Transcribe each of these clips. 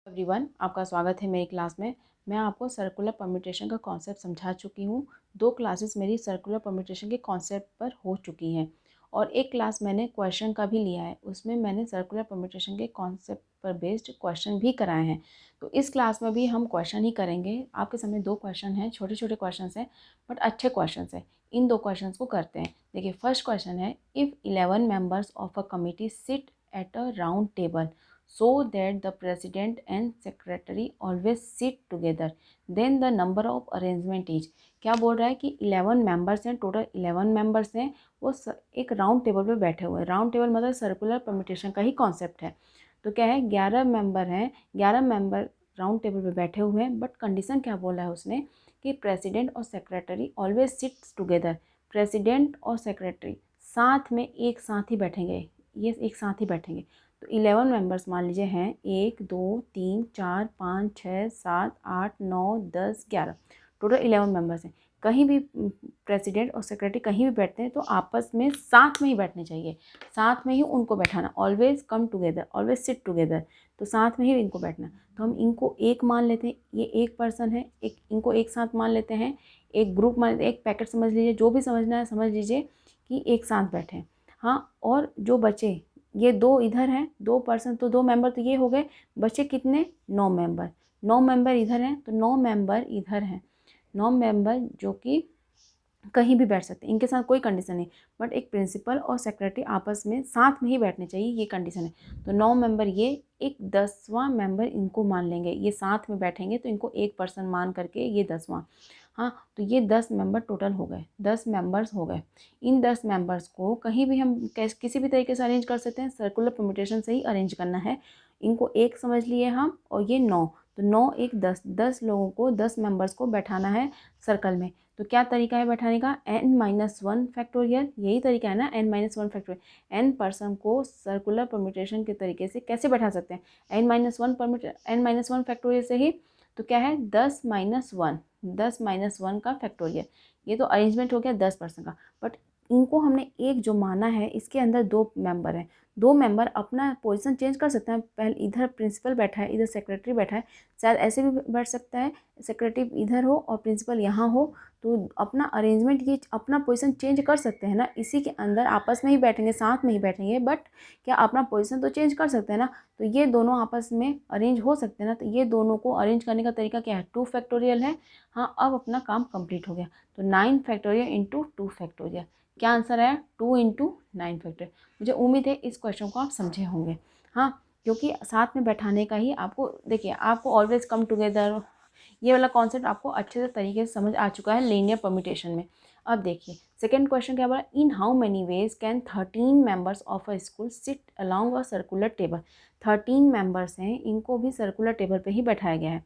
Everyone, आपका स्वागत है मेरी क्लास में। मैं आपको सर्कुलर परम्यूटेशन का कॉन्सेप्ट समझा चुकी हूँ। 2 क्लासेस मेरी सर्कुलर परम्यूटेशन के कॉन्सेप्ट पर हो चुकी हैं और एक क्लास मैंने क्वेश्चन का भी लिया है। उसमें मैंने सर्कुलर परम्यूटेशन के कॉन्सेप्ट पर बेस्ड क्वेश्चन भी कराए हैं। तो इस क्लास में भी हम क्वेश्चन ही करेंगे। आपके सामने 2 क्वेश्चन हैं, छोटे छोटे क्वेश्चन हैं बट अच्छे क्वेश्चन हैं। इन 2 क्वेश्चन को करते हैं। देखिए, फर्स्ट क्वेश्चन है, if 11 members of a committee sit at a round table so that the president and secretary always sit together, then the number of arrangement is। क्या बोल रहा है कि 11 मेंबर्स हैं, टोटल 11 मेंबर्स हैं, वो एक राउंड टेबल पे बैठे हुए हैं। राउंड टेबल मतलब सर्कुलर परम्यूटेशन का ही कॉन्सेप्ट है। तो क्या है, 11 मेंबर हैं, 11 मेंबर राउंड टेबल पे बैठे हुए हैं, बट कंडीशन क्या बोला है उसने कि प्रेसिडेंट और secretary always sits together. President और सेक्रेटरी साथ में एक साथ ही बैठेंगे, ये एक साथ ही बैठेंगे। तो 11 मेंबर्स मान लीजिए हैं, 1 2 3 4 5 6 7 8 9 10 11, टोटल 11 मेंबर्स हैं। कहीं भी प्रेसिडेंट और सेक्रेटरी कहीं भी बैठते हैं तो आपस में साथ में ही बैठने चाहिए, साथ में ही उनको बैठाना। Always come together, always sit together, तो साथ में ही इनको बैठना। तो हम इनको एक मान लेते हैं, ये एक पर्सन है, एक इनको एक साथ मान लेते हैं, एक ग्रुप मान लेते हैं, एक पैकेट समझ लीजिए, जो भी समझना है समझ लीजिए कि एक साथ बैठे हैं। हाँ, और जो बचे ये 2 इधर हैं, 2 पर्सन, तो 2 मेंबर तो ये हो गए, बचे कितने, 9 मेंबर। 9 मेंबर इधर हैं तो 9 मेंबर इधर हैं, 9 मेंबर जो कि कहीं भी बैठ सकते हैं, इनके साथ कोई कंडीशन नहीं, बट एक प्रिंसिपल और सेक्रेटरी आपस में साथ में ही बैठने चाहिए, ये कंडीशन है। तो 9 मेंबर ये, एक 10वां मेंबर इनको मान लेंगे, ये साथ में बैठेंगे तो इनको एक पर्सन मान करके ये 10वां। हाँ, तो ये 10 मेंबर टोटल हो गए, 10 मेंबर्स हो गए। इन 10 मेंबर्स को कहीं भी हम किसी भी तरीके से अरेंज कर सकते हैं, सर्कुलर परम्यूटेशन से ही अरेंज करना है। इनको एक समझ लिए हम, और ये 9, तो 9 एक 10, 10 लोगों को, 10 मेंबर्स को बैठाना है सर्कल में। तो क्या तरीका है बैठाने का, n-1 फैक्टोरियल, यही तरीका है ना, n-1 फैक्टोरियल। n पर्सन को सर्कुलर परम्यूटेशन के तरीके से कैसे बैठा सकते हैं, n-1 फैक्टोरियल से ही। तो क्या है, 10-1 का फैक्टोरियल। ये तो अरेंजमेंट हो गया 10 पर्सन का, बट इनको हमने एक जो माना है, इसके अंदर 2 मेंबर हैं। 2 मेंबर अपना पोजीशन चेंज कर सकते हैं। पहले इधर प्रिंसिपल बैठा है, इधर सेक्रेटरी बैठा है, शायद ऐसे भी बैठ सकता है, सेक्रेटरी इधर हो और प्रिंसिपल यहाँ हो, तो अपना अरेंजमेंट, ये अपना पोजीशन चेंज कर सकते हैं ना। इसी के अंदर आपस में ही बैठेंगे, साथ में ही बैठेंगे, बट क्या अपना पोजीशन तो चेंज कर सकते हैं ना। तो ये दोनों आपस में अरेंज हो सकते हैं ना। तो ये दोनों को अरेंज करने का तरीका क्या है, 2 फैक्टोरियल है। हाँ, अब अपना काम कंप्लीट हो गया। तो 9 फैक्टोरियल इंटू 2 फैक्टोरियल, क्या आंसर आया, 2 इंटू 9 फैक्टोरियल। मुझे उम्मीद है इस क्वेश्चन को आप समझे होंगे। हाँ, क्योंकि साथ में बैठाने का ही आपको, देखिए आपको ऑलवेज कम टुगेदर, ये वाला कॉन्सेप्ट आपको अच्छे से तरीके से समझ आ चुका है लीनियर परम्यूटेशन में। अब देखिए सेकंड क्वेश्चन क्या बोला, in how many ways can 13 members of a school sit along a circular table. 13 members हैं, इनको भी सर्कुलर टेबल पे ही बैठाया गया है।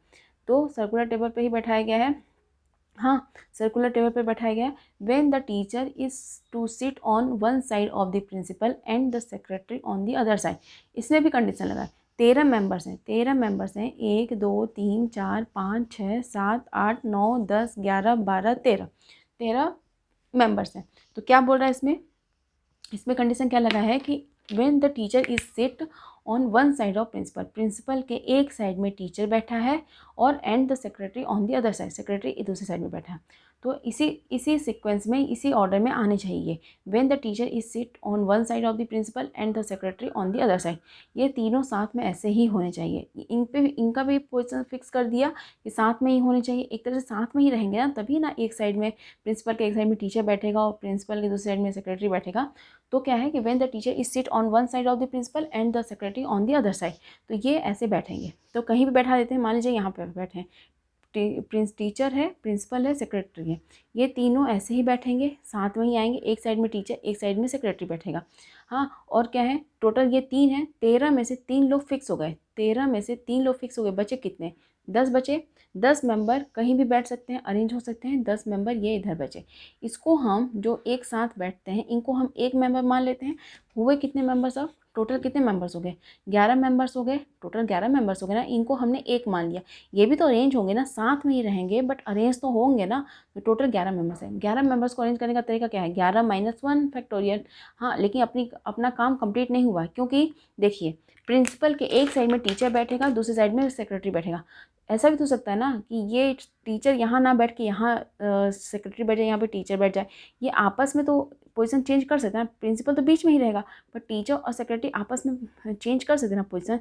तो सर्कुलर टेबल पे ही बैठाया गया है, हाँ, सर्कुलर टेबल पे बैठाया गया है। When the teacher is to sit on one side of the principal and the secretary on the other side. इसमें भी कंडीशन लगा है। 13 मेंबर्स हैं, 13 मेंबर्स हैं, 1 2 3 4 5 6 7 8 9 10 11 12 13, 13 मेंबर्स हैं। तो क्या बोल रहा है इसमें, इसमें कंडीशन क्या लगा है कि when the teacher is sit on one side of principal, principal के एक साइड में टीचर बैठा है और and the secretary on the other side, secretary दूसरी साइड में बैठा है। तो इसी सीक्वेंस में, इसी ऑर्डर में आने चाहिए। When the teacher is sit on one side of the principal and the secretary on the other side, ये तीनों साथ में ऐसे ही होने चाहिए। इन पे इनका भी पोजिशन फिक्स कर दिया कि साथ में ही होने चाहिए, एक तरह से साथ में ही रहेंगे ना, तभी ना एक साइड में प्रिंसिपल के एक साइड में टीचर बैठेगा और प्रिंसिपल के दूसरी साइड में सेक्रेटरी बैठेगा। तो क्या है कि when the teacher is sit on one side of the principal and the secretary on the other side, तो ये ऐसे बैठेंगे। तो कहीं भी बैठा देते हैं, मान लीजिए यहाँ पे बैठे हैं, टीचर है, प्रिंसिपल है, सेक्रेटरी है, ये तीनों ऐसे ही बैठेंगे, साथ में ही आएंगे, एक साइड में टीचर, एक साइड में सेक्रेटरी बैठेगा। हाँ, और क्या है, टोटल ये 3 है, 13 में से 3 लोग फिक्स हो गए, 13 में से 3 लोग फिक्स हो गए, बचे कितने, 10 बचे। 10 मेंबर कहीं भी बैठ सकते हैं, अरेंज हो सकते हैं, 10 मेंबर ये इधर बचे। इसको हम जो एक साथ बैठते हैं, इनको हम एक मेंबर मान लेते हैं। हुए कितने मेंबर्स अब, टोटल कितने मेंबर्स हो गए, 11 मेंबर्स हो गए, टोटल 11 मेंबर्स हो गए ना। इनको हमने एक मान लिया, ये भी तो अरेंज होंगे ना, साथ में ही रहेंगे बट अरेंज तो होंगे ना। तो टोटल 11 मेंबर्स हैं। 11 मेंबर्स को अरेंज करने का तरीका क्या है, 11 - 1 फैक्टोरियल। हाँ, लेकिन अपना काम कंप्लीट नहीं हुआ है, क्योंकि देखिए प्रिंसिपल के एक साइड में टीचर बैठेगा, दूसरी साइड में सेक्रेटरी बैठेगा। ऐसा भी तो हो सकता है ना कि ये टीचर यहाँ ना बैठ के यहाँ सेक्रेटरी बैठ जाए, यहाँ पे टीचर बैठ जाए। ये आपस में तो पोजीशन चेंज कर सकते हैं, प्रिंसिपल तो बीच में ही रहेगा, पर टीचर और सेक्रेटरी आपस में चेंज कर सकते हैं ना पोजीशन।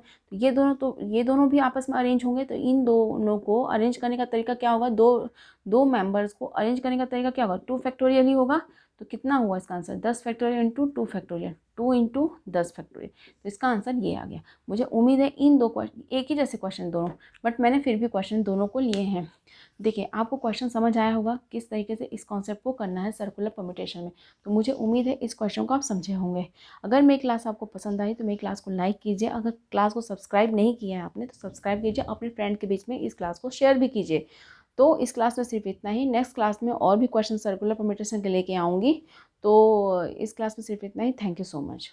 तो ये दोनों भी आपस में अरेंज होंगे। तो इन दोनों को अरेंज करने का तरीका क्या होगा, दो मेंबर्स को अरेंज करने का तरीका क्या होगा, 2 फैक्टोरियल ही होगा। तो कितना हुआ इसका answer, 10 factorial into 2 factorial, 2 into 10 factorial. तो इसका आंसर ये आ गया। मुझे उम्मीद है इन दो क्वेश्चन, एक ही जैसे क्वेश्चन दोनों, बट मैंने फिर भी क्वेश्चन दोनों को लिए हैं। देखिए आपको क्वेश्चन समझ आया होगा किस तरीके से इस कॉन्सेप्ट को करना है सर्कुलर परम्यूटेशन में। तो मुझे उम्मीद है इस क्वेश्चन को आप समझे होंगे। अगर मेरी क्लास आपको पसंद आई तो मेरी क्लास को लाइक कीजिए। अगर क्लास को सब्सक्राइब नहीं किया है आपने तो सब्सक्राइब कीजिए, अपने फ्रेंड के बीच में इस क्लास को शेयर भी कीजिए। तो इस क्लास में सिर्फ इतना ही। नेक्स्ट क्लास में और भी क्वेश्चन सर्कुलर परम्यूटेशन के लेके आऊँगी। तो इस क्लास में सिर्फ इतना ही। Thank you so much.